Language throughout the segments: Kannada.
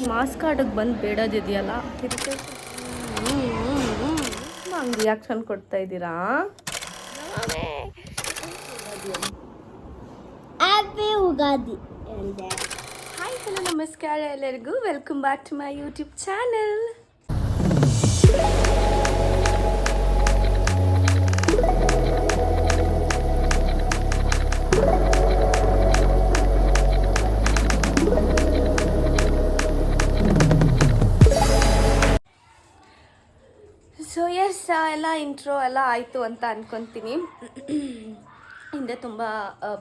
ಮಾಸ್ ಕಾರ್ಡಿಗೆ ಬಂದು ಬೇಡದಿದೆಯಲ್ಲ ಇರಿಟೇಷನ್. ಹಂಗೆ ರಿಯಾಕ್ಷನ್ ಕೊಡ್ತಾ ಇದ್ದೀರಾ? ಹ್ಯಾಪಿ ಉಗಾದಿ. ಹಾಯ್ ಹಲೋ ನಮಸ್ಕಾರ ಎಲ್ಲರಿಗೂ, welcome back to my YouTube channel. So yes, ಎಲ್ಲ ಇಂಟ್ರೋ ಎಲ್ಲ ಆಯಿತು ಅಂತ ಅಂದ್ಕೊತೀನಿ. ಹಿಂದೆ ತುಂಬ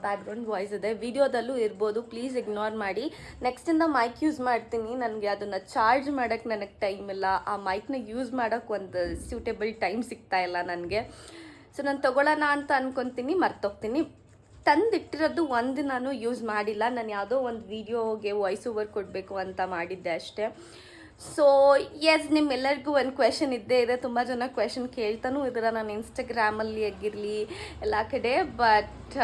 ಬ್ಯಾಕ್ಗ್ರೌಂಡ್ ವಾಯ್ಸ್ ಇದೆ, ವಿಡಿಯೋದಲ್ಲೂ ಇರ್ಬೋದು, ಪ್ಲೀಸ್ ಇಗ್ನೋರ್ ಮಾಡಿ. ನೆಕ್ಸ್ಟಿಂದ ಮೈಕ್ ಯೂಸ್ ಮಾಡ್ತೀನಿ. ನನಗೆ ಅದನ್ನು ಚಾರ್ಜ್ ಮಾಡೋಕ್ಕೆ ನನಗೆ ಟೈಮ್ ಇಲ್ಲ, ಆ ಮೈಕ್ನ ಯೂಸ್ ಮಾಡೋಕ್ಕೆ ಒಂದು ಸೂಟೇಬಲ್ ಟೈಮ್ ಸಿಗ್ತಾ ಇಲ್ಲ ನನಗೆ. ಸೊ ನಾನು ತೊಗೊಳ್ಳೋಣ ಅಂತ ಅಂದ್ಕೊತೀನಿ, ಮರ್ತೋಗ್ತೀನಿ. ತಂದಿಟ್ಟಿರೋದು ಒಂದು ನಾನು ಯೂಸ್ ಮಾಡಿಲ್ಲ, ನಾನು ಯಾವುದೋ ಒಂದು ವೀಡಿಯೋಗೆ ವಾಯ್ಸ್ ಓವರ್ ಕೊಡಬೇಕು ಅಂತ ಮಾಡಿದ್ದೆ ಅಷ್ಟೇ. ಸೊ ಎಸ್, ನಿಮ್ಮೆಲ್ಲರಿಗೂ ಒಂದು ಕ್ವೆಶನ್ ಇದ್ದೇ ಇದೆ. ತುಂಬ ಜನ ಕ್ವೆಶನ್ ಕೇಳ್ತಾನೂ ಇದ್ದೀರ ನಾನು ಇನ್ಸ್ಟಾಗ್ರಾಮಲ್ಲಿ ಆಗಿರಲಿ ಎಲ್ಲ ಕಡೆ. ಬಟ್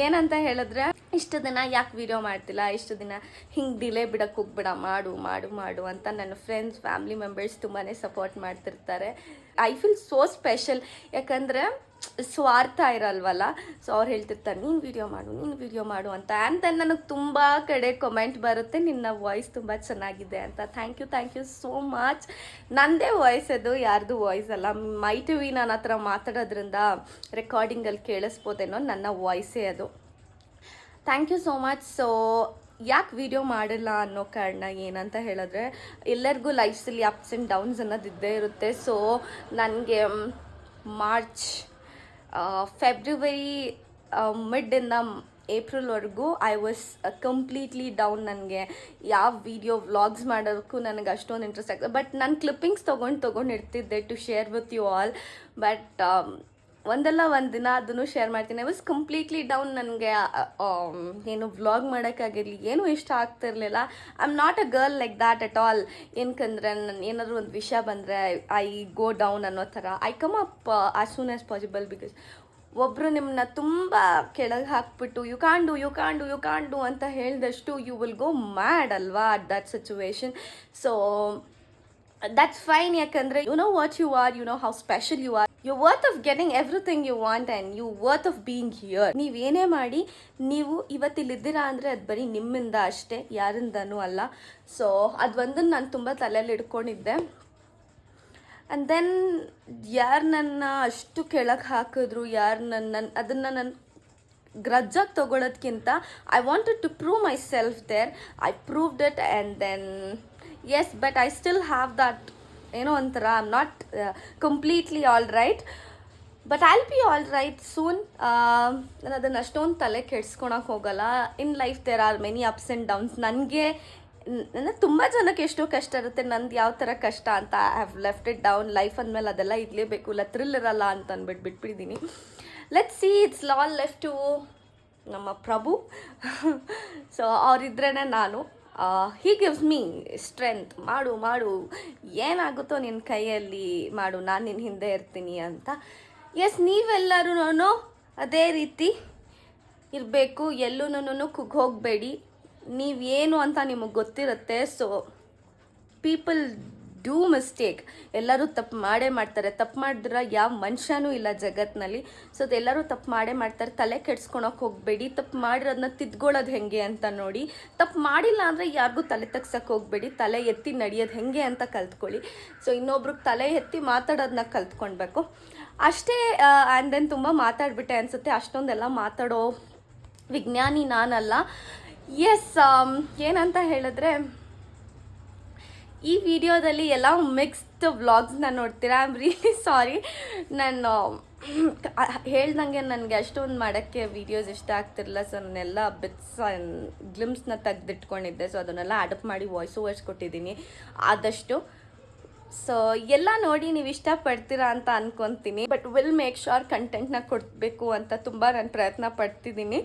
ಏನಂತ ಹೇಳಿದ್ರೆ, ಇಷ್ಟು ದಿನ ಯಾಕೆ ವೀಡಿಯೋ ಮಾಡ್ತಿಲ್ಲ, ಇಷ್ಟು ದಿನ ಹಿಂಗೆ ಡಿಲೇ ಬಿಡೋಕ್ಕೆ ಹೋಗ್ಬೇಡ, ಮಾಡು ಮಾಡು ಮಾಡು ಅಂತ ನನ್ನ ಫ್ರೆಂಡ್ಸ್, ಫ್ಯಾಮಿಲಿ ಮೆಂಬರ್ಸ್ ತುಂಬಾ ಸಪೋರ್ಟ್ ಮಾಡ್ತಿರ್ತಾರೆ. ಐ ಫೀಲ್ ಸೋ ಸ್ಪೆಷಲ್, ಯಾಕಂದರೆ ಸ್ವಾರ್ಥ ಇರಲ್ವಲ್ಲ. ಸೊ ಅವ್ರು ಹೇಳ್ತಿರ್ತಾರೆ, ನೀನು ವೀಡಿಯೋ ಮಾಡು ಅಂತ. ಆ್ಯಂಡ್ ದೆನ್ ನನಗೆ ತುಂಬ ಕಡೆ ಕಮೆಂಟ್ ಬರುತ್ತೆ, ನಿನ್ನ ವಾಯ್ಸ್ ತುಂಬ ಚೆನ್ನಾಗಿದೆ ಅಂತ. Thank you so much. ನನ್ನದೇ ವಾಯ್ಸ್ ಅದು, ಯಾರ್ದು ವಾಯ್ಸ್ ಅಲ್ಲ. ಮೈಟ್ ವಿ ನನ್ನ ಹತ್ರ ಮಾತಾಡೋದ್ರಿಂದ ರೆಕಾರ್ಡಿಂಗಲ್ಲಿ ಕೇಳಿಸ್ಬೋದೇನೋ, ನನ್ನ ವಾಯ್ಸೇ ಅದು. Thank you so much. So ಯಾಕೆ ವೀಡಿಯೋ ಮಾಡಿಲ್ಲ ಅನ್ನೋ ಕಾರಣ ಏನಂತ ಹೇಳಿದ್ರೆ, ಎಲ್ಲರಿಗೂ ಲೈಫ್ಸಲ್ಲಿ ಅಪ್ಸ್ ಆ್ಯಂಡ್ ಡೌನ್ಸ್ ಅನ್ನೋದು ಇದ್ದೇ ಇರುತ್ತೆ. ಸೊ ನನಗೆ ಮಾರ್ಚ್, ಫೆಬ್ರವರಿ ಮಿಡ್ಡಿಂದ ಏಪ್ರಿಲ್ವರೆಗೂ ಐ ವಾಸ್ ಕಂಪ್ಲೀಟ್ಲಿ ಡೌನ್. ನನಗೆ ಯಾವ ವೀಡಿಯೋ ವ್ಲಾಗ್ಸ್ ಮಾಡೋದಕ್ಕೂ ನನಗೆ ಅಷ್ಟೊಂದು ಇಂಟ್ರೆಸ್ಟ್ ಆಗ್ತದೆ. ಬಟ್ ನಾನು ಕ್ಲಿಪ್ಪಿಂಗ್ಸ್ ತೊಗೊಂಡು ಇರ್ತಿದ್ದೆ to share with you all. But ಒಂದಲ್ಲ ಒಂದು ದಿನ ಅದನ್ನು ಶೇರ್ ಮಾಡ್ತೀನಿ. I was completely down. ನನಗೆ ಏನು ವ್ಲಾಗ್ ಮಾಡೋಕ್ಕಾಗಿರಲಿ ಏನೂ ಇಷ್ಟ ಆಗ್ತಿರ್ಲಿಲ್ಲ. I am not a girl like that at all. ಏನಕ್ಕಂದರೆ ನಾನು ಏನಾದರೂ ಒಂದು ವಿಷಯ ಬಂದರೆ ಐ ಗೋ ಡೌನ್ ಅನ್ನೋ ಥರ. I come up as soon as possible. Because ಒಬ್ಬರು ನಿಮ್ಮನ್ನ ತುಂಬ ಕೆಳಗೆ ಹಾಕ್ಬಿಟ್ಟು ಯು ಕಾನ್ ಡು ಅಂತ ಹೇಳಿದಷ್ಟು ಯು ವಿಲ್ ಗೋ ಮ್ಯಾಡ್ ಅಲ್ವಾ at that situation. So that's fine, ಯಾಕಂದರೆ you know what you are, you know how special you are, you're worth of getting everything you want and you're worth of being here. ನೀವೇನೇ ಮಾಡಿ, ನೀವು ಇವತ್ತಿಲ್ಲಿದ್ದೀರಾ ಅಂದರೆ ಅದು ಬರೀ ನಿಮ್ಮಿಂದ ಅಷ್ಟೇ, ಯಾರಿಂದನೂ ಅಲ್ಲ. ಸೊ ಅದೊಂದನ್ನು ನಾನು ತುಂಬ ತಲೆಯಲ್ಲಿ ಇಟ್ಕೊಂಡಿದ್ದೆ. ಆ್ಯಂಡ್ ದೆನ್ ಯಾರು ನನ್ನ ಅಷ್ಟು ಕೆಳಗೆ ಹಾಕಿದ್ರು, ಯಾರು ಅದನ್ನು ನನ್ನ ಗ್ರಜ್ಜಾಗಿ ತೊಗೊಳೋದ್ಕಿಂತ I wanted to prove myself there. I proved it. And then yes, but I still have that, ಒಂಥರ I'm not completely all right, but I'll be all right soon. ನಾನು ಅದನ್ನು ಅಷ್ಟೊಂದು ತಲೆ ಕೆಡ್ಸ್ಕೊಳಕ್ಕೆ ಹೋಗಲ್ಲ. In life there are many ups and downs. ನನಗೆ ತುಂಬ ಜನಕ್ಕೆ ಎಷ್ಟೋ ಕಷ್ಟ ಇರುತ್ತೆ, ನಂದು ಯಾವ ಥರ ಕಷ್ಟ ಅಂತ I have left it down. Life ಅಂದಮೇಲೆ ಅದೆಲ್ಲ ಇರಲೇಬೇಕು, ಇಲ್ಲ ಥ್ರಿಲ್ ಇರಲ್ಲ ಅಂತ ಅಂದ್ಬಿಟ್ಟು ಬಿಟ್ಬಿಟ್ಟಿದ್ದೀನಿ. Let's see, it's all left to ನಮ್ಮ ಪ್ರಭು. ಸೊ ಅವರಿದ್ರೇ ನಾನು. He gives me strength. ಮಾಡು ಏನಾಗುತ್ತೋ ನಿನ್ನ ಕೈಯಲ್ಲಿ ಮಾಡು, ನಾನು ನಿನ್ನ ಹಿಂದೆ ಇರ್ತೀನಿ ಅಂತ. ಎಸ್, ನೀವೆಲ್ಲರೂ ಅದೇ ರೀತಿ ಇರಬೇಕು. ಎಲ್ಲೂ ಕುಗ್ಗಿ ಹೋಗಬೇಡಿ. ನೀವೇನು ಅಂತ ನಿಮಗೆ ಗೊತ್ತಿರುತ್ತೆ. So people do mistake. ಎಲ್ಲರೂ ತಪ್ಪು ಮಾಡೇ ಮಾಡ್ತಾರೆ. ತಪ್ಪು ಮಾಡಿದ್ರೆ ಯಾವ ಮನುಷ್ಯನೂ ಇಲ್ಲ ಜಗತ್ತಿನಲ್ಲಿ. ಸೊ ಅದೆಲ್ಲರೂ ತಪ್ಪು ಮಾಡೇ ಮಾಡ್ತಾರೆ. ತಲೆ ಕೆಡ್ಸ್ಕೊಳಕ್ಕೆ ಹೋಗಬೇಡಿ. ತಪ್ಪು ಮಾಡಿರೋದನ್ನ ತಿದ್ಕೊಳ್ಳೋದು ಹೆಂಗೆ ಅಂತ ನೋಡಿ. ತಪ್ಪು ಮಾಡಿಲ್ಲ ಅಂದರೆ ಯಾರಿಗೂ ತಲೆ ತಗ್ಸಕ್ಕೆ ಹೋಗಬೇಡಿ. ತಲೆ ಎತ್ತಿ ನಡೆಯೋದು ಹೆಂಗೆ ಅಂತ ಕಲ್ತ್ಕೊಳ್ಳಿ. ಸೊ ಇನ್ನೊಬ್ರಿಗೆ ತಲೆ ಎತ್ತಿ ಮಾತಾಡೋದನ್ನ ಕಲ್ತ್ಕೊಳ್ಬೇಕು ಅಷ್ಟೇ. ಆ್ಯಂಡ್ ದೆನ್ ತುಂಬ ಮಾತಾಡ್ಬಿಟ್ಟೆ ಅನಿಸುತ್ತೆ. ಅಷ್ಟೊಂದೆಲ್ಲ ಮಾತಾಡೋ ವಿಜ್ಞಾನಿ ನಾನಲ್ಲ. ಎಸ್, ಏನಂತ ಹೇಳಿದ್ರೆ, ಈ ವಿಡಿಯೋದಲ್ಲಿ ಎಲ್ಲ ಮಿಕ್ಸ್ಡ್ ವ್ಲಾಗ್ಸ್ನ ನೋಡ್ತೀರಾ. I am really sorry. ನಾನು ಹೇಳ್ದಂಗೆ ನನಗೆ ಅಷ್ಟೊಂದು ಮಾಡೋಕ್ಕೆ ವೀಡಿಯೋಸ್ ಇಷ್ಟ ಆಗ್ತಿರಲಿಲ್ಲ. ಸೊ ನಾನೆಲ್ಲ ಬಿಟ್ಸ್ ಗ್ಲಿಮ್ಸ್ನ ತೆಗೆದಿಟ್ಕೊಂಡಿದ್ದೆ. ಸೊ ಅದನ್ನೆಲ್ಲ ಅಡಪ್ಟ್ ಮಾಡಿ ವಾಯ್ಸ್ ಓವರ್ಸ್ ಕೊಟ್ಟಿದ್ದೀನಿ ಆದಷ್ಟು. ಸೊ ಎಲ್ಲ ನೋಡಿ ನೀವು ಇಷ್ಟಪಡ್ತೀರಾ ಅಂತ ಅಂದ್ಕೊತೀನಿ. ಬಟ್ ವಿಲ್ ಮೇಕ್ ಶ್ಯೂರ್ ಕಂಟೆಂಟ್ನ ಕೊಡಬೇಕು ಅಂತ ತುಂಬ ನಾನು ಪ್ರಯತ್ನ ಪಡ್ತಿದ್ದೀನಿ.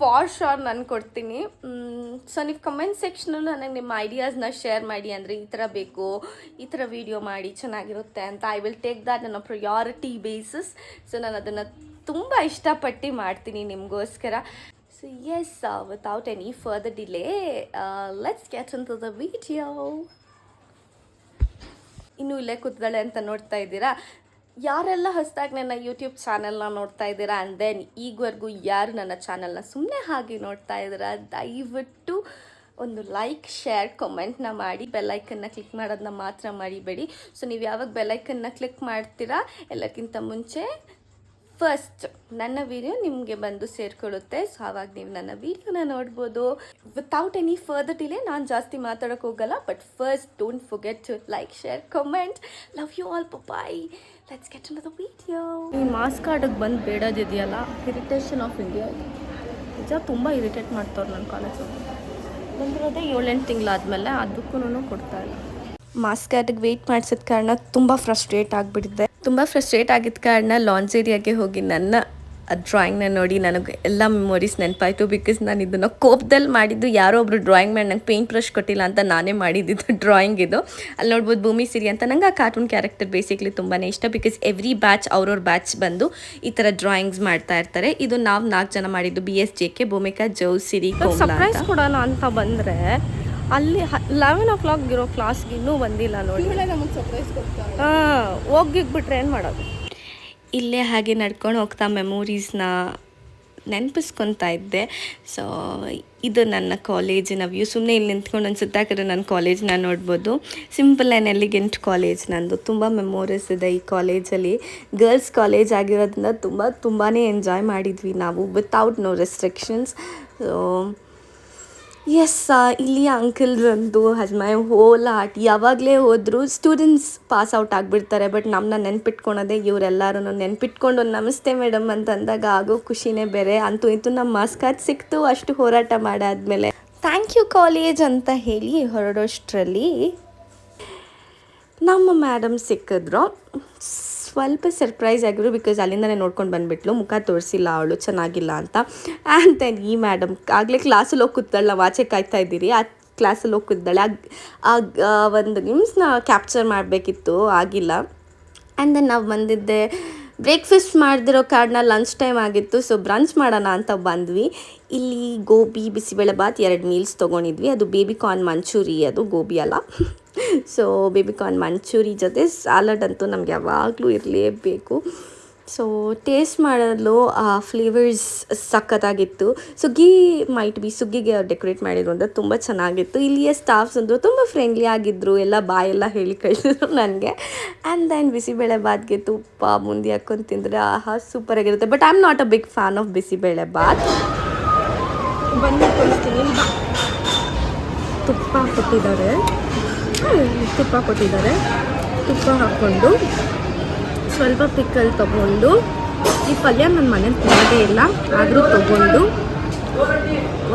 ಫಾರ್ ಶೋರ್ ನಾನು ಕೊಡ್ತೀನಿ. ಸೊ ನೀವು ಕಮೆಂಟ್ ಸೆಕ್ಷನಲ್ಲಿ ನನಗೆ ನಿಮ್ಮ ಐಡಿಯಾಸ್ನ ಶೇರ್ ಮಾಡಿ. ಅಂದರೆ ಈ ಥರ ಬೇಕು, ಈ ಥರ ವೀಡಿಯೋ ಮಾಡಿ ಚೆನ್ನಾಗಿರುತ್ತೆ ಅಂತ. ಐ ವಿಲ್ ಟೇಕ್ ದ್ಯಾಟ್ ನನ್ನ ಪ್ರಯಾರಿಟಿ ಬೇಸಿಸ್. ಸೊ ನಾನು ಅದನ್ನು ತುಂಬ ಇಷ್ಟಪಟ್ಟು ಮಾಡ್ತೀನಿ ನಿಮಗೋಸ್ಕರ. So yes, without any further delay, let's get into the video. ಇನ್ನು ಇಲ್ಲೇ ಕೂತ್ಗಳೆ ಅಂತ ನೋಡ್ತಾ ಇದ್ದೀರಾ. ಯಾರೆಲ್ಲ ಹೊಸದಾಗಿ ನನ್ನ ಯೂಟ್ಯೂಬ್ ಚಾನಲ್ನ ನೋಡ್ತಾ ಇದ್ದೀರಾ ಆ್ಯಂಡ್ ದೆನ್ ಈಗವರೆಗೂ ಯಾರು ನನ್ನ ಚಾನಲ್ನ ಸುಮ್ಮನೆ ಹಾಗೆ ನೋಡ್ತಾ ಇದ್ದೀರಾ, ದಯವಿಟ್ಟು ಒಂದು ಲೈಕ್, ಶೇರ್, ಕಮೆಂಟ್ನ ಮಾಡಿ, ಬೆಲ್ಲೈಕನ್ನ ಕ್ಲಿಕ್ ಮಾಡೋದನ್ನ ಮಾತ್ರ ಮರಿಬೇಡಿ. ಸೊ ನೀವು ಯಾವಾಗ ಬೆಲ್ಲೈಕನ್ನ ಕ್ಲಿಕ್ ಮಾಡ್ತೀರಾ ಎಲ್ಲಕ್ಕಿಂತ ಮುಂಚೆ ಫಸ್ಟ್ ನನ್ನ ವೀಡಿಯೋ ನಿಮಗೆ ಬಂದು ಸೇರಿಕೊಳ್ಳುತ್ತೆ. ಸೊ ಆವಾಗ ನೀವು ನನ್ನ ವೀಡಿಯೋನ ನೋಡ್ಬೋದು. ವಿತೌಟ್ ಎನಿ ಫರ್ದರ್ ಡಿಲೇ ನಾನು ಜಾಸ್ತಿ ಮಾತಾಡೋಕ್ಕೆ ಹೋಗಲ್ಲ, but first don't forget to like, share, comment. Love you all, bye. Let's get in the video. ಈ ಮಾಸ್ ಕಾರ್ಡಿಗೆ ಬಂದು ಬೇಡದಿದೆಯಲ್ಲ, ಇರಿಟೇಷನ್ ಆಫ್ ಇಂಡಿಯಾ. ನಿಜ ತುಂಬ ಇರಿಟೇಟ್ ಮಾಡ್ತವ್ರು ನನ್ನ ಕಾಲೇಜು. ಬಂದಿರೋದೇ 7-8 ತಿಂಗಳಾದಮೇಲೆ, ಅದಕ್ಕೂ ಕೊಡ್ತಾ ಇಲ್ಲ. ಮಾಸ್ ಕಾರ್ಡಿಗೆ ವೆಯ್ಟ್ ಮಾಡಿಸಿದ ಕಾರಣ ತುಂಬ ಫ್ರಸ್ಟ್ರೇಟ್ ಆಗಿಬಿಟ್ಟಿದೆ. ತುಂಬ ಫ್ರಸ್ಟ್ರೇಟ್ ಆಗಿದ್ದ ಕಾರಣ ಲಾಂಜೇರಿಯಾಗೆ ಹೋಗಿ ನನ್ನ ಡ್ರಾಯಿಂಗ್ನ ನೋಡಿ ನನಗೆ ಎಲ್ಲ ಮೆಮೊರೀಸ್ ನೆನಪಾಯಿತು. ಬಿಕಾಸ್ ನಾನು ಇದನ್ನು ಕೋಪದಲ್ಲಿ ಮಾಡಿದ್ದು, ಯಾರೋ ಒಬ್ರು ಡ್ರಾಯಿಂಗ್ ಮಾಡಿ ನಂಗೆ ಪೇಂಟ್ ಬ್ರಷ್ ಕೊಟ್ಟಿಲ್ಲ ಅಂತ ನಾನೇ ಮಾಡಿದ್ದಿದ್ದು ಡ್ರಾಯಿಂಗ್ ಇದು. ಅಲ್ಲಿ ನೋಡ್ಬೋದು ಭೂಮಿ ಸಿರಿ ಅಂತ. ನಂಗೆ ಆ ಕಾರ್ಟೂನ್ ಕ್ಯಾರೆಕ್ಟರ್ ಬೇಸಿಕ್ಲಿ ತುಂಬಾ ಇಷ್ಟ. ಬಿಕಾಸ್ ಎವ್ರಿ ಬ್ಯಾಚ್ ಅವ್ರವ್ರ ಬ್ಯಾಚ್ ಬಂದು ಈ ಥರ ಡ್ರಾಯಿಂಗ್ಸ್ ಮಾಡ್ತಾ ಇರ್ತಾರೆ. ಇದು ನಾವು 4 ಜನ ಮಾಡಿದ್ದು, BSJK, ಭೂಮಿಕಾ, ಜೋ, ಸಿರಿ, ಸರ್ಪ್ರೈಸ್ ಕೊಡೋಣ ಅಂತ ಬಂದರೆ ಅಲ್ಲಿ 11 o'clock ಇರೋ ಕ್ಲಾಸ್ಗೆ ಇನ್ನೂ ಬಂದಿಲ್ಲ ನೋಡಿ. ಹಾಂ, ಹೋಗಿಬಿಟ್ರೆ ಏನು ಮಾಡೋದು. ಇಲ್ಲೇ ಹಾಗೆ ನಡ್ಕೊಂಡು ಹೋಗ್ತಾ ಮೆಮೊರೀಸ್ನ ನೆನಪಿಸ್ಕೊತಾ ಇದ್ದೆ. ಸೊ ಇದು ನನ್ನ ಕಾಲೇಜಿನ ವ್ಯೂ. ಸುಮ್ಮನೆ ಇಲ್ಲಿ ನಿಂತ್ಕೊಂಡು ಒಂದು ಸುತ್ತಾಕರೆ ನನ್ನ ಕಾಲೇಜ್ನ ನೋಡ್ಬೋದು. ಸಿಂಪಲ್ ಆ್ಯಂಡ್ ಎಲಿಗೆಂಟ್ ಕಾಲೇಜ್ ನಂದು. ತುಂಬ ಮೆಮೊರೀಸ್ ಇದೆ ಈ ಕಾಲೇಜಲ್ಲಿ. ಗರ್ಲ್ಸ್ ಕಾಲೇಜ್ ಆಗಿರೋದ್ರಿಂದ ತುಂಬಾ ಎಂಜಾಯ್ ಮಾಡಿದ್ವಿ ನಾವು, without no restrictions. So yes, ಇಲ್ಲಿ ಅಂಕಲ್ರಂದು ಹಜ್ಮೈ ಹೋಲ್ ಆಟ್ ಯಾವಾಗಲೇ ಹೋದರೂ ಸ್ಟೂಡೆಂಟ್ಸ್ ಪಾಸ್ ಔಟ್ ಆಗಿಬಿಡ್ತಾರೆ. ಬಟ್ ನಮ್ಮನ್ನ ನೆನ್ಪಿಟ್ಕೊಳೋದೆ ಇವರೆಲ್ಲರೂ. ನೆನ್ಪಿಟ್ಕೊಂಡು ಒಂದು ನಮಸ್ತೆ ಮೇಡಮ್ ಅಂತ ಅಂದಾಗ ಆಗೋ ಖುಷಿನೇ ಬೇರೆ. ಅಂತೂ ಇಂತೂ ನಮ್ಮ ಮಾಸ್ ಕಾರ್ಡ್ ಸಿಕ್ತು ಅಷ್ಟು ಹೋರಾಟ ಮಾಡಾದ್ಮೇಲೆ. ಥ್ಯಾಂಕ್ ಯು ಕಾಲೇಜ್ ಅಂತ ಹೇಳಿ ಹೊರಡೋಷ್ಟರಲ್ಲಿ ನಮ್ಮ ಮೇಡಮ್ ಸಿಕ್ಕಿದ್ರು. ಸ್ವಲ್ಪ ಸರ್ಪ್ರೈಸ್ ಆಗಿದ್ರು, ಬಿಕಾಸ್ ಅಲ್ಲಿಂದನೇ ನೋಡ್ಕೊಂಡು ಬಂದುಬಿಟ್ಲು. ಮುಖ ತೋರಿಸಿಲ್ಲ ಅವಳು, ಚೆನ್ನಾಗಿಲ್ಲ ಅಂತ. ಆ್ಯಂಡ್ ದೆನ್ ಈ ಮೇಡಮ್ ಆಗಲೇ ಕ್ಲಾಸಲ್ಲಿ ಹೋಗಿ ಕೂತಾಳೆ. ನಾವು ಆಚೆ ಕಾಯ್ತಾ ಇದ್ದೀರಿ, ಆ ಕ್ಲಾಸಲ್ಲಿ ಹೋಗಿ ಕೂತಾಳೆ. ಒಂದು ನಿಮ್ಸ್ನ ಕ್ಯಾಪ್ಚರ್ ಮಾಡಬೇಕಿತ್ತು, ಆಗಿಲ್ಲ. ಆ್ಯಂಡ್ ದೆನ್ ನಾವು ಬಂದಿದ್ದೆ ಬ್ರೇಕ್ಫಾಸ್ಟ್ ಮಾಡ್ದಿರೋ ಕಾರಣ ಲಂಚ್ ಟೈಮ್ ಆಗಿತ್ತು. ಸೊ ಬ್ರಂಚ್ ಮಾಡೋಣ ಅಂತ ಬಂದ್ವಿ. ಇಲ್ಲಿ ಗೋಬಿ, ಬಿಸಿಬೇಳೆಬಾತ್ 2 ಮೀಲ್ಸ್ ತೊಗೊಂಡಿದ್ವಿ. ಅದು ಬೇಬಿಕಾರ್ನ್ ಮಂಚೂರಿ, ಅದು ಗೋಬಿ ಅಲ್ಲ. ಸೊ ಬೇಬಿಕಾರ್ನ್ ಮಂಚೂರಿ ಜೊತೆ ಸ್ಯಾಲಡ್ ಅಂತೂ ನಮ್ಗೆ ಯಾವಾಗಲೂ ಇರಲೇಬೇಕು. ಸೊ ಟೇಸ್ಟ್ ಮಾಡಲು ಆ ಫ್ಲೇವರ್ಸ್ ಸಖತ್ತಾಗಿತ್ತು. ಸುಗ್ಗಿಗೆ ಅವ್ರು ಡೆಕೋರೇಟ್ ಮಾಡಿದ್ರು ಅಂತ ತುಂಬ ಚೆನ್ನಾಗಿತ್ತು. ಇಲ್ಲಿಯ ಸ್ಟಾಫ್ಸ್ ಅಂದರು ತುಂಬ ಫ್ರೆಂಡ್ಲಿ ಆಗಿದ್ದರು. ಎಲ್ಲ ಬಾಯೆಲ್ಲ ಹೇಳಿ ಕಳಿಸಿದ್ರು ನನಗೆ. ಆ್ಯಂಡ್ ದೆನ್ ಬಿಸಿಬೇಳೆಬಾತ್ಗೆ ತುಪ್ಪ ಮುಂದೆ ಹಾಕ್ಕೊಂಡು ತಿಂದರೆ ಆಹಾ ಸೂಪರಾಗಿರುತ್ತೆ. But I am not a big fan of bisi bele bath. ಬಂದು ಕಳಿಸ್ತೀನಿ. ತುಪ್ಪ ಕೊಟ್ಟಿದ್ದಾರೆ, ತುಪ್ಪ ಹಾಕ್ಕೊಂಡು ಸ್ವಲ್ಪ ಪಿಕ್ಕಲ್ ತೊಗೊಂಡು, ಈ ಪಲ್ಯ ನನ್ನ ಮನೇಲಿ ತಿನ್ನೋದೇ ಇಲ್ಲ ಆದರೂ ತೊಗೊಂಡು,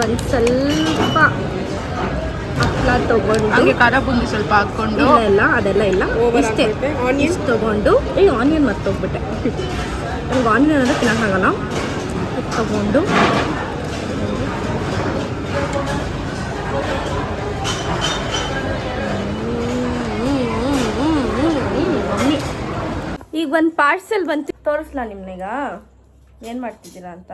ಒಂದು ಸ್ವಲ್ಪ ಹಪ್ಪಳ ತೊಗೊಂಡು, ಹಾಗೆ ಖಾರ ಬುಂದಿ ಸ್ವಲ್ಪ ಹಾಕ್ಕೊಂಡು, ಅದೆಲ್ಲ ಇಲ್ಲ, ಇಷ್ಟೇ ಆನಿಯನ್ಸ್ ತೊಗೊಂಡು, ಆನಿಯನ್ ಮರ್ತೋಗ್ಬಿಟ್ಟೆ. ನನಗೆ ಆನಿಯನ್ ಅಂದರೆ ತಿನ್ನೋಕ್ಕಾಗಲ್ಲ. ತೊಗೊಂಡು ಈಗ ಒಂದು ಪಾರ್ಸೆಲ್ ಬಂತು, ತೋರಿಸ್ಲಾ ನಿಮ್ನೀಗ ಏನು ಮಾಡ್ತಿದ್ದೀರಾ ಅಂತ.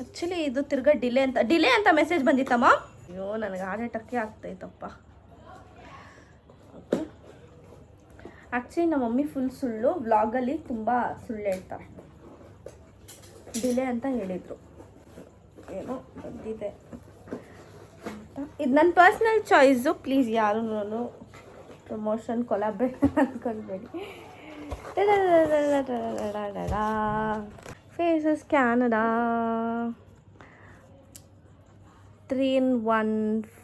ಆ್ಯಕ್ಚುಲಿ ಇದು ತಿರ್ಗಾ ಡಿಲೇ ಅಂತ ಮೆಸೇಜ್ ಬಂದಿತ್ತಮ್ಮ. ಅಯ್ಯೋ ನನಗೆ ಹಾರ್ಟ್ ಅಟ್ಯಾಕೇ ಆಗ್ತೈತಪ್ಪ. ಆ್ಯಕ್ಚುಲಿ ನಮ್ಮ ಮಮ್ಮಿ ಫುಲ್ ಸುಳ್ಳು, ವ್ಲಾಗಲ್ಲಿ ತುಂಬ ಸುಳ್ಳು ಹೇಳ್ತಾರೆ. ಡಿಲೇ ಅಂತ ಹೇಳಿದರು, ಏನೋ ಬಂದಿದೆ ಅಂತ. ಇದು ನನ್ನ ಪರ್ಸ್ನಲ್ ಚಾಯ್ಸು, ಪ್ಲೀಸ್ ಯಾರೂ ಪ್ರಮೋಷನ್ ಕೊಲಾಬ್ರೇಷನ್ ಅಂದ್ಕೊಳ್ಬೇಡಿ. Faces Canada 3-in-1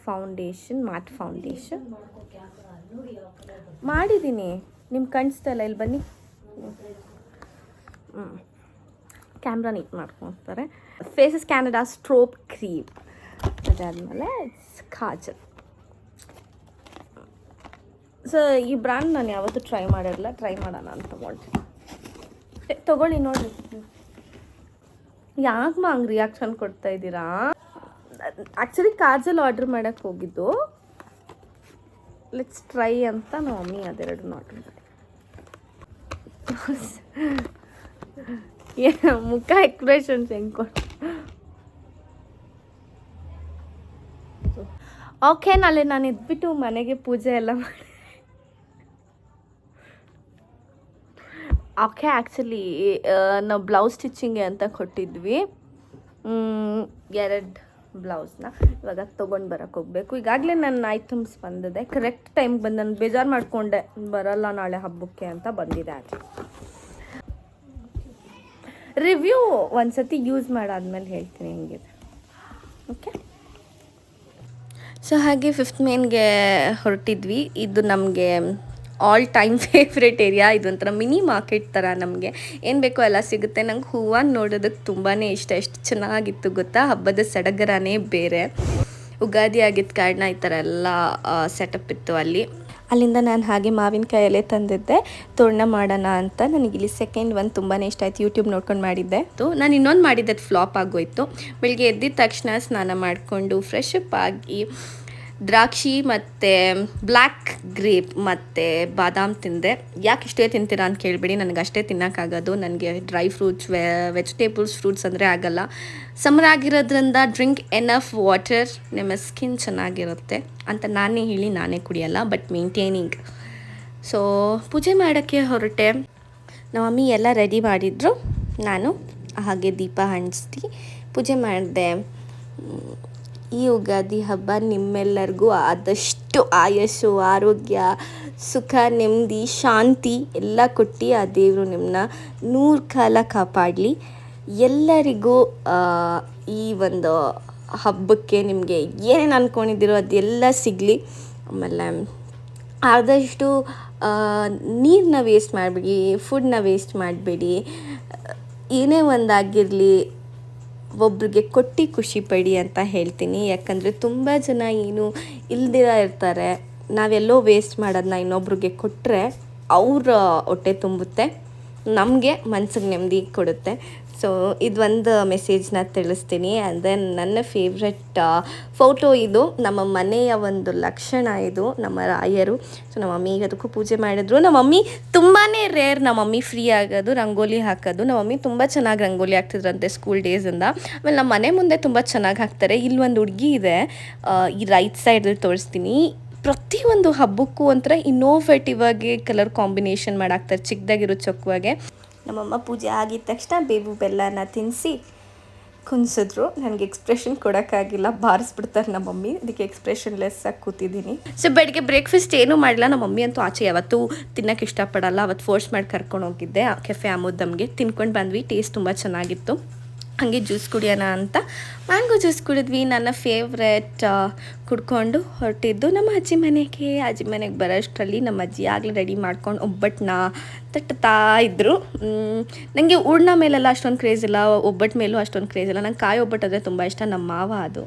foundation, matte foundation ಮಾಡಿದ್ದೀನಿ. ನಿಮ್ಗೆ ಕಾಣಿಸ್ತಾ ಇಲ್ಲ, ಇಲ್ಲಿ ಬನ್ನಿ. ಕ್ಯಾಮ್ರಾ ನೀಟ್ ಮಾಡ್ಕೊತಾರೆ. ಫೇಸಸ್ ಕ್ಯಾನಡಾ ಸ್ಟ್ರೋಪ್ ಕ್ರೀಮ್, ಅದಾದಮೇಲೆ ಕಾಜಲ್. ಸೊ ಈ ಬ್ರ್ಯಾಂಡ್ ನಾನು ಯಾವತ್ತೂ ಟ್ರೈ ಮಾಡಿರಲಿಲ್ಲ, ಟ್ರೈ ಮಾಡೋಣ ಅಂತ ತೊಗೊಂಡ್ರಿ. ತೊಗೊಳ್ಳಿ ನೋಡಿರಿ. ಯಾಕೆ ಹಂಗೆ ರಿಯಾಕ್ಷನ್ ಕೊಡ್ತಾ ಇದ್ದೀರಾ? ಆ್ಯಕ್ಚುಲಿ ಕಾಜಲ್ ಆರ್ಡ್ರ್ ಮಾಡೋಕ್ಕೆ ಹೋಗಿದ್ದು, ಲೆಟ್ಸ್ ಟ್ರೈ ಅಂತ ನಮ್ಮ ಮಮ್ಮಿ ಅದೆರಡನ್ನ ಆರ್ಡ್ರ್ ಮಾಡಿ. ಮುಖ ಎಕ್ಸ್ಪ್ರೆಷನ್ಸ್ ಹೆಂಗೆ ಕೊಟ್ಟು. ಓಕೆ, ನಾಳೆ ನಾನು ಇದ್ಬಿಟ್ಟು ಮನೆಗೆ ಪೂಜೆ ಎಲ್ಲ ಮಾಡಿ. ಓಕೆ, ಆ್ಯಕ್ಚುಲಿ ನಾವು ಬ್ಲೌಸ್ ಸ್ಟಿಚಿಂಗ್ಗೆ ಅಂತ ಕೊಟ್ಟಿದ್ವಿ 2 ಬ್ಲೌಸ್ನ. ಇವಾಗ ತೊಗೊಂಡು ಬರೋಕ್ಕೆ ಹೋಗಬೇಕು. ಈಗಾಗಲೇ ನನ್ನ ಐಟಮ್ಸ್ ಬಂದಿದೆ, ಕರೆಕ್ಟ್ ಟೈಮ್ಗೆ ಬಂದು ನಾನು ಬೇಜಾರು ಮಾಡಿಕೊಂಡೆ ಬರಲ್ಲ ನಾಳೆ ಹಬ್ಬಕ್ಕೆ ಅಂತ ಬಂದಿದೆ. ಅದು ರಿವ್ಯೂ ಒಂದ್ಸತಿ ಯೂಸ್ ಮಾಡಾದ್ಮೇಲೆ ಹೇಳ್ತೀನಿ ಹೆಂಗಿದೆ. ಓಕೆ, ಸೊ ಹಾಗೆ 5th ಮೇನ್ಗೆ ಹೊರಟಿದ್ವಿ. ಇದು ನಮಗೆ ಆಲ್ ಟೈಮ್ ಫೇವ್ರೆಟ್ ಏರಿಯಾ. ಇದೊಂಥರ ಮಿನಿ ಮಾರ್ಕೆಟ್ ಥರ, ನಮಗೆ ಏನು ಬೇಕೋ ಎಲ್ಲ ಸಿಗುತ್ತೆ. ನಂಗೆ ಹೂವು ನೋಡೋದಕ್ಕೆ ತುಂಬಾ ಇಷ್ಟ. ಎಷ್ಟು ಚೆನ್ನಾಗಿತ್ತು ಗೊತ್ತಾ, ಹಬ್ಬದ ಸಡಗರನೇ ಬೇರೆ. ಉಗಾದಿ ಆಗಿದ್ದ ಕಾರಣ ಈ ಥರ ಎಲ್ಲ ಸೆಟಪ್ ಇತ್ತು ಅಲ್ಲಿ. ಅಲ್ಲಿಂದ ನಾನು ಹಾಗೆ ಮಾವಿನಕಾಯಿ ಎಲೆ ತಂದಿದ್ದೆ ತೋರಣ ಮಾಡೋಣ ಅಂತ. ನನಗಿಲ್ಲಿ ಸೆಕೆಂಡ್ ಒಂದು ತುಂಬಾ ಇಷ್ಟ ಆಯಿತು, ಯೂಟ್ಯೂಬ್ ನೋಡ್ಕೊಂಡು ಮಾಡಿದ್ದೆ. ನಾನು ಇನ್ನೊಂದು ಮಾಡಿದ್ದೆ, ಅದು ಫ್ಲಾಪ್ ಆಗೋಯ್ತು. ಬೆಳಿಗ್ಗೆ ಎದ್ದಿದ ತಕ್ಷಣ ಸ್ನಾನ ಮಾಡಿಕೊಂಡು ಫ್ರೆಶ್ ಅಪ್ ಆಗಿ ದ್ರಾಕ್ಷಿ ಮತ್ತು ಬ್ಲ್ಯಾಕ್ ಗ್ರೇಪ್ ಮತ್ತು ಬಾದಾಮ್ ತಿಂದೆ. ಯಾಕೆ ಇಷ್ಟೇ ತಿಂತೀರಾ ಅಂತ ಕೇಳಬೇಡಿ, ನನಗೆ ಅಷ್ಟೇ ತಿನ್ನೋಕ್ಕಾಗೋದು. ನನಗೆ ಡ್ರೈ ಫ್ರೂಟ್ಸ್, ವೆಜಿಟೇಬಲ್ಸ್, ಫ್ರೂಟ್ಸ್ ಅಂದರೆ ಆಗಲ್ಲ. ಸಮ್ಮರ್ ಆಗಿರೋದ್ರಿಂದ ಡ್ರಿಂಕ್ ಎನಫ್ ವಾಟರ್, ನಿಮ್ಮ ಸ್ಕಿನ್ ಚೆನ್ನಾಗಿರುತ್ತೆ ಅಂತ ನಾನೇ ಹೇಳಿ ನಾನೇ ಕುಡಿಯಲ್ಲ, ಬಟ್ ಮೇಂಟೈನಿಂಗ್. ಸೊ ಪೂಜೆ ಮಾಡೋಕ್ಕೆ ಹೊರಟೆ. ನಮ್ಮ ಮಮ್ಮಿ ಎಲ್ಲ ರೆಡಿ ಮಾಡಿದ್ರು. ನಾನು ಹಾಗೆ ದೀಪ ಹಂಚ್ತಿ ಪೂಜೆ ಮಾಡಿದೆ. ಈ ಯುಗಾದಿ ಹಬ್ಬ ನಿಮ್ಮೆಲ್ಲರಿಗೂ ಆದಷ್ಟು ಆಯಸ್ಸು, ಆರೋಗ್ಯ, ಸುಖ, ನೆಮ್ಮದಿ, ಶಾಂತಿ ಎಲ್ಲ ಕೊಟ್ಟು ಆ ದೇವರು ನಿಮ್ಮನ್ನ 100 ಕಾಲ ಕಾಪಾಡಲಿ. ಎಲ್ಲರಿಗೂ ಈ ಒಂದು ಹಬ್ಬಕ್ಕೆ ನಿಮಗೆ ಏನೇನು ಅಂದ್ಕೊಂಡಿದ್ದೀರೋ ಅದೆಲ್ಲ ಸಿಗಲಿ. ಆಮೇಲೆ ಆದಷ್ಟು ನೀರನ್ನ ವೇಸ್ಟ್ ಮಾಡಬೇಡಿ, ಫುಡ್ನ ವೇಸ್ಟ್ ಮಾಡಬೇಡಿ. ಏನೇ ಒಂದಾಗಿರಲಿ ಒಬ್ರಿಗೆ ಕೊಟ್ಟು ಖುಷಿ ಪಡಿ ಅಂತ ಹೇಳ್ತೀನಿ. ಯಾಕಂದರೆ ತುಂಬ ಜನ ಏನು ಇಲ್ದಿರ ಇರ್ತಾರೆ. ನಾವೆಲ್ಲೋ ವೇಸ್ಟ್ ಮಾಡೋದನ್ನ ಇನ್ನೊಬ್ರಿಗೆ ಕೊಟ್ಟರೆ ಅವ್ರ ಹೊಟ್ಟೆ ತುಂಬುತ್ತೆ, ನಮಗೆ ಮನ್ಸಿಗೆ ನೆಮ್ಮದಿ ಕೊಡುತ್ತೆ. ಸೊ ಇದೊಂದು ಮೆಸೇಜ್ನ ತಿಳಿಸ್ತೀನಿ. ಆ್ಯಂಡ್ ದೆನ್ ನನ್ನ ಫೇವ್ರೆಟ್ ಫೋಟೋ ಇದು. ನಮ್ಮ ಮನೆಯ ಒಂದು ಲಕ್ಷಣ ಇದು, ನಮ್ಮ ರಾಯರು. ಸೊ ನಮ್ಮ ಮಮ್ಮಿ ಅದಕ್ಕೂ ಪೂಜೆ ಮಾಡಿದ್ರು. ನಮ್ಮ ಮಮ್ಮಿ ತುಂಬಾ ರೇರ್ ನಮ್ಮ ಮಮ್ಮಿ ಫ್ರೀ ಆಗೋದು, ರಂಗೋಲಿ ಹಾಕೋದು. ನಮ್ಮ ಮಮ್ಮಿ ತುಂಬ ಚೆನ್ನಾಗಿ ರಂಗೋಲಿ ಹಾಕ್ತಿದ್ರಂತೆ ಸ್ಕೂಲ್ ಡೇಸಿಂದ. ಆಮೇಲೆ ನಮ್ಮ ಮನೆ ಮುಂದೆ ತುಂಬ ಚೆನ್ನಾಗಿ ಹಾಕ್ತಾರೆ. ಇಲ್ಲಿ ಒಂದು ಹುಡುಗಿ ಇದೆ, ಈ ರೈಟ್ ಸೈಡಲ್ಲಿ ತೋರಿಸ್ತೀನಿ. ಪ್ರತಿಯೊಂದು ಹಬ್ಬಕ್ಕೂ ಒಂಥರ ಇನ್ನೋವೇಟಿವ್ ಆಗಿ ಕಲರ್ ಕಾಂಬಿನೇಷನ್ ಮಾಡಾಕ್ತಾರೆ, ಚಿಕ್ಕದಾಗಿರೋ ಚೊಕ್ಕವಾಗೆ. ನಮ್ಮಮ್ಮ ಪೂಜೆ ಆಗಿದ ತಕ್ಷಣ ಬೇವು ಬೆಲ್ಲನ ತಿನ್ನಿಸಿ ಕುಣಿಸಿದ್ರು. ನನಗೆ ಎಕ್ಸ್ಪ್ರೆಷನ್ ಕೊಡೋಕ್ಕಾಗಿಲ್ಲ, ಬಾರಿಸ್ಬಿಡ್ತಾರೆ ನಮ್ಮ ಮಮ್ಮಿ. ಅದಕ್ಕೆ ಎಕ್ಸ್ಪ್ರೆಷನ್ ಲೆಸ್ ಆಗಿ ಕೂತಿದ್ದೀನಿ. ಸೊ ಬೆಳಗ್ಗೆ ಬ್ರೇಕ್ಫಾಸ್ಟ್ ಏನೂ ಮಾಡಿಲ್ಲ. ನಮ್ಮ ಮಮ್ಮಿ ಅಂತೂ ಆಚೆ ಯಾವತ್ತೂ ತಿನ್ನೋಕ್ಕೆ ಇಷ್ಟಪಡಲ್ಲ. ಅವತ್ತು ಫೋರ್ಸ್ ಮಾಡಿ ಕರ್ಕೊಂಡು ಹೋಗಿದ್ದೆ ಕೆಫೆ ಅಮೋದಮ್ಗೆ. ತಿನ್ಕೊಂಡು ಬಂದ್ವಿ, ಟೇಸ್ಟ್ ತುಂಬ ಚೆನ್ನಾಗಿತ್ತು. ಹಾಗೆ ಜ್ಯೂಸ್ ಕುಡಿಯೋಣ ಅಂತ ಮ್ಯಾಂಗೋ ಜ್ಯೂಸ್ ಕುಡಿದ್ವಿ. ನನ್ನ ಫೇವ್ರೆಟ್ ಕುಡ್ಕೊಂಡು ಹೊರಟಿದ್ದು ನಮ್ಮ ಅಜ್ಜಿ ಮನೆಗೆ ಬರೋಷ್ಟರಲ್ಲಿ ನಮ್ಮ ಅಜ್ಜಿ ಆಗಲೇ ರೆಡಿ ಮಾಡ್ಕೊಂಡು ಒಬ್ಬಟ್ಟನ್ನ ತಟ್ಟುತ್ತಾ ಇದ್ದರು. ನನಗೆ ಹೂರ್ಣ ಮೇಲೆಲ್ಲ ಅಷ್ಟೊಂದು ಕ್ರೇಜ್ ಇಲ್ಲ, ಒಬ್ಬಟ್ಟು ಮೇಲೂ ಅಷ್ಟೊಂದು ಕ್ರೇಜ್ ಇಲ್ಲ. ನಂಗೆ ಕಾಯಿ ಒಬ್ಬಟ್ಟು ಅಂದರೆ ತುಂಬ ಇಷ್ಟ, ನಮ್ಮ ಮಾವ ಅದು.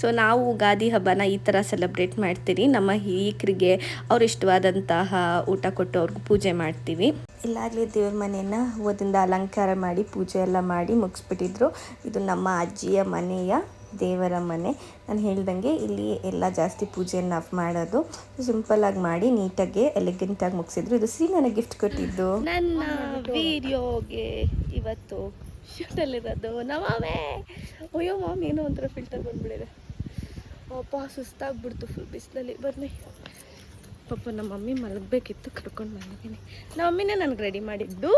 ಸೊ ನಾವು ಯುಗಾದಿ ಹಬ್ಬನ ಈ ಥರ ಸೆಲೆಬ್ರೇಟ್ ಮಾಡ್ತೀವಿ. ನಮ್ಮ ಹಿರಿಯರಿಗೆ ಅವ್ರು ಇಷ್ಟವಾದಂತಹ ಊಟ ಕೊಟ್ಟು ಅವ್ರಿಗೂ ಪೂಜೆ ಮಾಡ್ತೀವಿ. ಇಲ್ಲಾಗಲೇ ದೇವ್ರ ಮನೆಯನ್ನು ಹೂವದಿಂದ ಅಲಂಕಾರ ಮಾಡಿ ಪೂಜೆ ಎಲ್ಲ ಮಾಡಿ ಮುಗಿಸ್ಬಿಟ್ಟಿದ್ರು. ಇದು ನಮ್ಮ ಅಜ್ಜಿಯ ಮನೆಯ ದೇವರ ಮನೆ. ನಾನು ಹೇಳ್ದಂಗೆ ಇಲ್ಲಿ ಎಲ್ಲ ಜಾಸ್ತಿ ಪೂಜೆಯನ್ನು ನಾವು ಮಾಡೋದು. ಸಿಂಪಲ್ಲಾಗಿ ಮಾಡಿ ನೀಟಾಗಿ ಎಲಿಗೆಂಟಾಗಿ ಮುಗಿಸಿದ್ರು. ಇದು ನನಗೆ ಗಿಫ್ಟ್ ಕೊಟ್ಟಿದ್ದು. ನನ್ನ ವಿಡಿಯೋಗೆ ಇವತ್ತು ಶೂಟಲ್ಲಿರೋದು ನಮ್ಮಮ್ಮೆ. ಅಯ್ಯೋ ಮಾಮ್, ಏನೋ ಒಂಥರ ಫಿಲ್ಟರ್ ಬಂದ್ಬಿಡಿದೆ. ಅಪ್ಪ ಸುಸ್ತಾಗ್ಬಿಡ್ತು ಫುಲ್ ಬಿಸಿಲಲ್ಲಿ. ಬನ್ನಿ ಪಾಪ, ನಮ್ಮ ಮಮ್ಮಿ ಮಲಗಬೇಕಿತ್ತು, ಕರ್ಕೊಂಡು ಬಂದಿದ್ದೀನಿ. ನಮ್ಮ ಮಮ್ಮಿನೇ ನನಗೆ ರೆಡಿ ಮಾಡಿದ್ದು.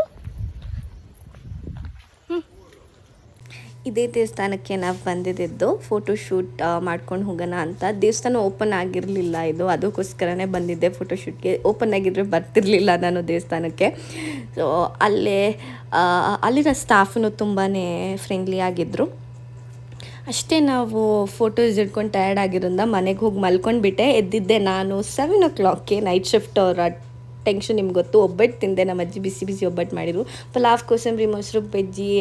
ಇದೇ ದೇವಸ್ಥಾನಕ್ಕೆ ನಾವು ಬಂದಿದ್ದು ಫೋಟೋಶೂಟ್ ಮಾಡ್ಕೊಂಡು ಹೋಗೋಣ ಅಂತ. ದೇವಸ್ಥಾನ ಓಪನ್ ಆಗಿರಲಿಲ್ಲ ಇದು, ಅದಕ್ಕೋಸ್ಕರನೇ ಬಂದಿದ್ದೆ ಫೋಟೋಶೂಟ್ಗೆ. ಓಪನ್ ಆಗಿದ್ರೆ ಬರ್ತಿರಲಿಲ್ಲ ನಾನು ದೇವಸ್ಥಾನಕ್ಕೆ. ಸೊ ಅಲ್ಲಿನ ಸ್ಟಾಫನು ತುಂಬಾ ಫ್ರೆಂಡ್ಲಿ ಆಗಿದ್ದರು. ಅಷ್ಟೇ ನಾವು ಫೋಟೋಸ್ ಹಿಡ್ಕೊಂಡು ಟಯರ್ಡ್ ಆಗಿರೋದ್ರಿಂದ ಮನೆಗೆ ಹೋಗಿ ಮಲ್ಕೊಂಡ್ಬಿಟ್ಟೆ. ಎದ್ದಿದ್ದೆ ನಾನು 7 o'clockಗೆ. ನೈಟ್ ಶಿಫ್ಟ್ ಅವರ ಟೆನ್ಷನ್ ನಿಮ್ಗೆ ಗೊತ್ತು. ಒಬ್ಬಟ್ಟು ತಿಂದೆ, ನಮ್ಮ ಅಜ್ಜಿ ಬಿಸಿ ಬಿಸಿ ಒಬ್ಬಟ್ಟು ಮಾಡಿದರು. ಪಲಾವ್, ಕೋಸಂಬರಿ, ಮೊಸರು ಬಜ್ಜಿ,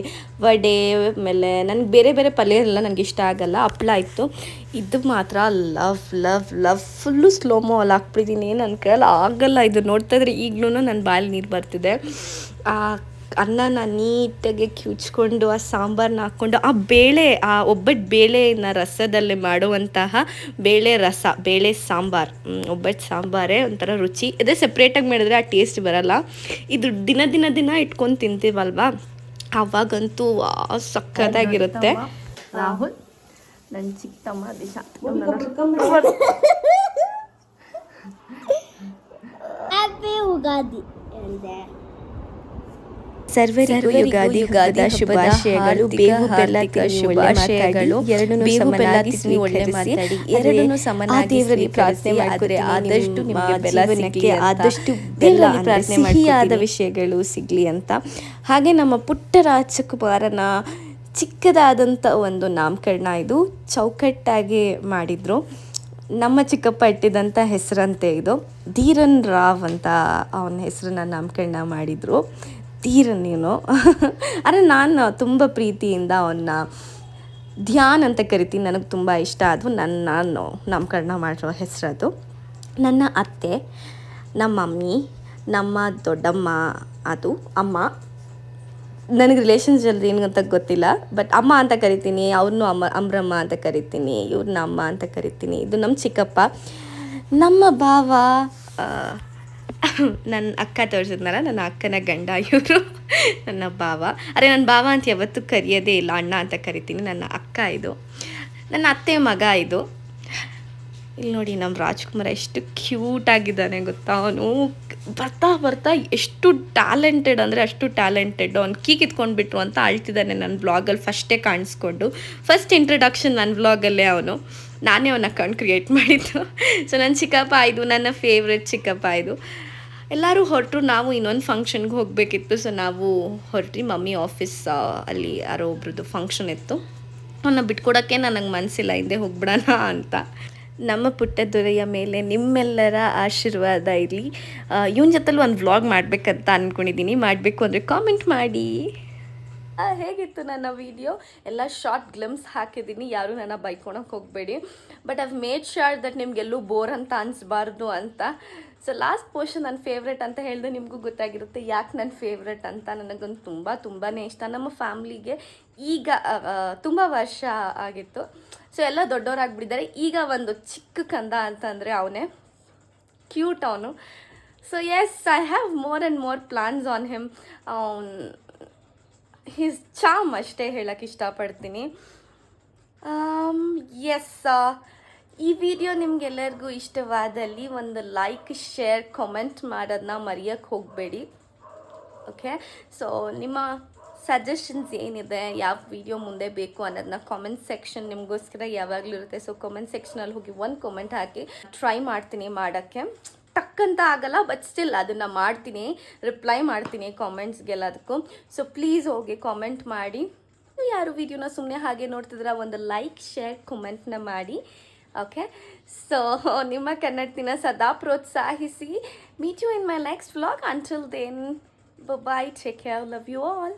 ವಡೆ, ಆಮೇಲೆ ನನಗೆ ಬೇರೆ ಬೇರೆ ಪಲ್ಯ ಎಲ್ಲ ನನಗೆ ಇಷ್ಟ ಆಗಲ್ಲ. ಹಪ್ಳ ಇತ್ತು. ಇದು ಮಾತ್ರ love love love. Full slo-mo ಅಲ್ಲಿ ಹಾಕ್ಬಿಟ್ಟಿದ್ದೀನಿ. ನನ್ನ ಕೈಯಲ್ಲಿ ಆಗಲ್ಲ ಇದು. ನೋಡ್ತಾ ಇದ್ರೆ ಈಗಲೂ ನನ್ನ ಬಾಯಲ್ಲಿ ನೀರು ಬರ್ತಿದೆ. ಅನ್ನನ ನೀಟಾಗಿ ಕಿವುಚ್ಕೊಂಡು ಆ ಸಾಂಬಾರನ್ನ ಹಾಕ್ಕೊಂಡು ಆ ಒಬ್ಬಟ್ಟು ಬೇಳೆನ ರಸದಲ್ಲಿ ಮಾಡುವಂತಹ ಬೇಳೆ ಸಾಂಬಾರು. ಒಬ್ಬಟ್ಟು ಸಾಂಬಾರೇ ಒಂಥರ ರುಚಿ. ಇದೇ ಸಪ್ರೇಟಾಗಿ ಮಾಡಿದ್ರೆ ಆ ಟೇಸ್ಟ್ ಬರಲ್ಲ. ಇದು ದಿನ ಇಟ್ಕೊಂಡು ತಿಂತೀವಲ್ವಾ, ಅವಾಗಂತೂ ಸಕ್ಕತ್ತಾಗಿರುತ್ತೆ. ರಾಹುಲ್, ನನ್ನ ಚಿಕ್ಕ ತಮ್ಮ ದಿಶಾ. ಹ್ಯಾಪಿ ಯುಗಾದಿ ಹೇಳಿದೆ. ಸರ್ವರಿಗೂ ಯುಗಾದಿ ಶುಭಾಶಯಗಳು. ಬೇವು ಬೆಲ್ಲದ ಶುಭಾಶಯಗಳು. ಬೇವು ಬೆಲ್ಲ ತಿನ್ನಿ, ಒಳ್ಳೆ ಮಾತಾಡಿ, ಎರಡನ್ನೂ ಸಮನಾಗಿ ದೇವರಲ್ಲಿ ಪ್ರಾರ್ಥನೆ ಮಾಡಿದ್ರೆ ಆದಷ್ಟು ನಿಮಗೆ ಬೆಲ್ಲ ಸಿಗಲಿ, ಆದಷ್ಟು ಬೆಲ್ಲ ಪ್ರಾರ್ಥನೆ ಸಿಹಿಯಾದ ವಿಷಯಗಳು ಸಿಗಲಿ ಅಂತ. ಹಾಗೆ ನಮ್ಮ ಪುಟ್ಟ ರಾಜಕುಮಾರನ ಚಿಕ್ಕದಾದಂಥ ಒಂದು ನಾಮಕರಣ ಇದು ಚೌಕಟ್ಟಾಗಿ ಮಾಡಿದರು. ನಮ್ಮ ಚಿಕ್ಕಪ್ಪ ಇಟ್ಟಿದ್ದಂಥ ಹೆಸರಂತೆ ಇದು. ಧೀರನ್ ರಾವ್ ಅಂತ ಅವನ ಹೆಸರನ್ನ ನಾಮಕರಣ ಮಾಡಿದರು. ಧೀರನ್ ಏನು ಆದರೆ ನಾನು ತುಂಬ ಪ್ರೀತಿಯಿಂದ ಅವನ್ನ ಧ್ಯಾನ್ ಅಂತ ಕರಿತೀನಿ. ನನಗೆ ತುಂಬ ಇಷ್ಟ ಅದು. ನಾನು ನಾಮಕರಣ ಮಾಡಿರೋ ಹೆಸರದು. ನನ್ನ ಅತ್ತೆ, ನಮ್ಮ ಮಮ್ಮಿ, ನಮ್ಮ ದೊಡ್ಡಮ್ಮ, ಅದು ಅಮ್ಮ, ನನಗೆ ರಿಲೇಷನ್ಸ್ ಜಲ್ದಿ ಏನು ಅಂತ ಗೊತ್ತಿಲ್ಲ, ಬಟ್ ಅಮ್ಮ ಅಂತ ಕರಿತೀನಿ. ಅವ್ರನ್ನೂ ಅಮ್ರಮ್ಮ ಅಂತ ಕರಿತೀನಿ, ಇವ್ರನ್ನ ಅಮ್ಮ ಅಂತ ಕರಿತೀನಿ. ಇದು ನಮ್ಮ ಚಿಕ್ಕಪ್ಪ. ನಮ್ಮ ಭಾವ, ನನ್ನ ಅಕ್ಕ ತೋರಿಸಿದ್ನಲ್ಲ, ನನ್ನ ಅಕ್ಕನ ಗಂಡ ಇವರು ನನ್ನ ಭಾವ. ಅರೆ ನನ್ನ ಭಾವ ಅಂತ ಯಾವತ್ತೂ ಕರೆಯೋದೇ ಇಲ್ಲ, ಅಣ್ಣ ಅಂತ ಕರಿತೀನಿ. ನನ್ನ ಅಕ್ಕ ಇದು. ನನ್ನ ಅತ್ತೆ ಮಗ ಇದು. ಇಲ್ಲಿ ನೋಡಿ ನಮ್ಮ ರಾಜ್ಕುಮಾರ ಎಷ್ಟು ಕ್ಯೂಟಾಗಿದ್ದಾನೆ ಗೊತ್ತಾ. ಅವನು ಬರ್ತಾ ಎಷ್ಟು ಟ್ಯಾಲೆಂಟೆಡ್ ಅಂದರೆ ಅಷ್ಟು ಟ್ಯಾಲೆಂಟೆಡ್. ಅವ್ನು ಕೀ ಕಿತ್ಕೊಂಡ್ಬಿಟ್ರು ಅಂತ ಅಳ್ತಿದ್ದಾನೆ ನನ್ನ ವ್ಲಾಗಲ್ಲಿ ಫಸ್ಟೇ ಕಾಣಿಸ್ಕೊಂಡು. ಫಸ್ಟ್ ಇಂಟ್ರಡಕ್ಷನ್ ನನ್ನ ವ್ಲಾಗಲ್ಲೇ ಅವನು. ನಾನೇ ಅವನ ಅಕೌಂಟ್ ಕ್ರಿಯೇಟ್ ಮಾಡಿದ್ದು. ಸೊ ನನ್ನ ಚಿಕ್ಕಪ್ಪ ಇದು, ನನ್ನ ಫೇವ್ರೆಟ್ ಚಿಕ್ಕಪ್ಪ ಇದು. ಎಲ್ಲರೂ ಹೊರಟರು. ನಾವು ಇನ್ನೊಂದು ಫಂಕ್ಷನ್ಗೆ ಹೋಗಬೇಕಿತ್ತು. ಸೊ ನಾವು ಹೊರಟ್ರಿ. ಮಮ್ಮಿ ಆಫೀಸ್ ಅಲ್ಲಿ ಯಾರೋ ಒಬ್ರದ್ದು ಫಂಕ್ಷನ್ ಇತ್ತು. ಅವನ್ನ ಬಿಟ್ಕೊಡೋಕ್ಕೆ ನನಗೆ ಮನಸ್ಸಿಲ್ಲ, ಹಿಂದೆ ಹೋಗ್ಬಿಡೋಣ ಅಂತ. ನಮ್ಮ ಪುಟ್ಟ ದೊರೆಯ ಮೇಲೆ ನಿಮ್ಮೆಲ್ಲರ ಆಶೀರ್ವಾದ ಇರಲಿ. ಇವನ ಜೊತೆಲಿ ಒಂದು ವ್ಲಾಗ್ ಮಾಡಬೇಕಂತ ಅಂದ್ಕೊಂಡಿದ್ದೀನಿ. ಮಾಡಬೇಕು ಅಂದರೆ ಕಾಮೆಂಟ್ ಮಾಡಿ. ಹೇಗಿತ್ತು ನನ್ನ ವಿಡಿಯೋ? ಎಲ್ಲ ಶಾರ್ಟ್ ಗ್ಲಿಮ್ಸ್ ಹಾಕಿದ್ದೀನಿ. ಯಾರೂ ನನ್ನ ಬೈಕೊಳಕ್ಕೆ ಹೋಗಬೇಡಿ. But I've made sure that ನಿಮಗೆಲ್ಲೂ ಬೋರ್ ಅಂತ ಅನಿಸ್ಬಾರ್ದು ಅಂತ. ಸೊ ಲಾಸ್ಟ್ ಪೋರ್ಷನ್ ನನ್ನ ಫೇವ್ರೆಟ್ ಅಂತ ಹೇಳಿದ್ರೆ ನಿಮಗೂ ಗೊತ್ತಾಗಿರುತ್ತೆ ಯಾಕೆ ನನ್ನ ಫೇವ್ರೆಟ್ ಅಂತ. ನನಗೊಂದು ತುಂಬಾ ಇಷ್ಟ. ನಮ್ಮ ಫ್ಯಾಮ್ಲಿಗೆ ಈಗ ತುಂಬ ವರ್ಷ ಆಗಿತ್ತು. ಸೊ ಎಲ್ಲ ದೊಡ್ಡವರಾಗ್ಬಿಟ್ಟಿದ್ದಾರೆ. ಈಗ ಒಂದು ಚಿಕ್ಕ ಕಂದ ಅಂತಂದರೆ ಅವನೇ. ಕ್ಯೂಟ್ ಅವನು. So yes, I have more and more plans on him. His charm ಅಷ್ಟೇ ಹೇಳೋಕ್ಕೆ ಇಷ್ಟಪಡ್ತೀನಿ. ಎಸ್, ಈ ವಿಡಿಯೋ ನಿಮಗೆಲ್ಲರಿಗೂ ಇಷ್ಟವಾದಲ್ಲಿ ಒಂದು ಲೈಕ್, ಶೇರ್, ಕಮೆಂಟ್ ಮಾಡೋದನ್ನ ಮರೆಯೋಕ್ಕೆ ಹೋಗಬೇಡಿ. ಓಕೆ, ಸೊ ನಿಮ್ಮ ಸಜೆಷನ್ಸ್ ಏನಿದೆ, ಯಾವ ವಿಡಿಯೋ ಮುಂದೆ ಬೇಕು ಅನ್ನೋದನ್ನ ಕಾಮೆಂಟ್ ಸೆಕ್ಷನ್ ನಿಮಗೋಸ್ಕರ ಯಾವಾಗಲೂ ಇರುತ್ತೆ. ಸೊ ಕಾಮೆಂಟ್ ಸೆಕ್ಷನಲ್ಲಿ ಹೋಗಿ ಒಂದು ಕಾಮೆಂಟ್ ಹಾಕಿ. ಟ್ರೈ ಮಾಡ್ತೀನಿ ಮಾಡೋಕ್ಕೆ. ಟಕ್ಕಂತ ಆಗಲ್ಲ, ಬಟ್ ಸ್ಟಿಲ್ ಅದನ್ನು ಮಾಡ್ತೀನಿ, ರಿಪ್ಲೈ ಮಾಡ್ತೀನಿ ಕಾಮೆಂಟ್ಸ್ಗೆಲ್ಲದಕ್ಕೂ. ಸೊ ಪ್ಲೀಸ್ ಹೋಗಿ ಕಾಮೆಂಟ್ ಮಾಡಿ. ಯಾರು ವಿಡಿಯೋನ ಸುಮ್ಮನೆ ಹಾಗೆ ನೋಡ್ತಿದ್ರೆ ಒಂದು ಲೈಕ್, ಶೇರ್, ಕಮೆಂಟ್ನ ಮಾಡಿ. ಓಕೆ, ಸೊ ನಿಮ್ಮ ಕನ್ನಡತಿನ ಸದಾ ಪ್ರೋತ್ಸಾಹಿಸಿ. Meet you in my next vlog. Until then, bye, take care, love you all.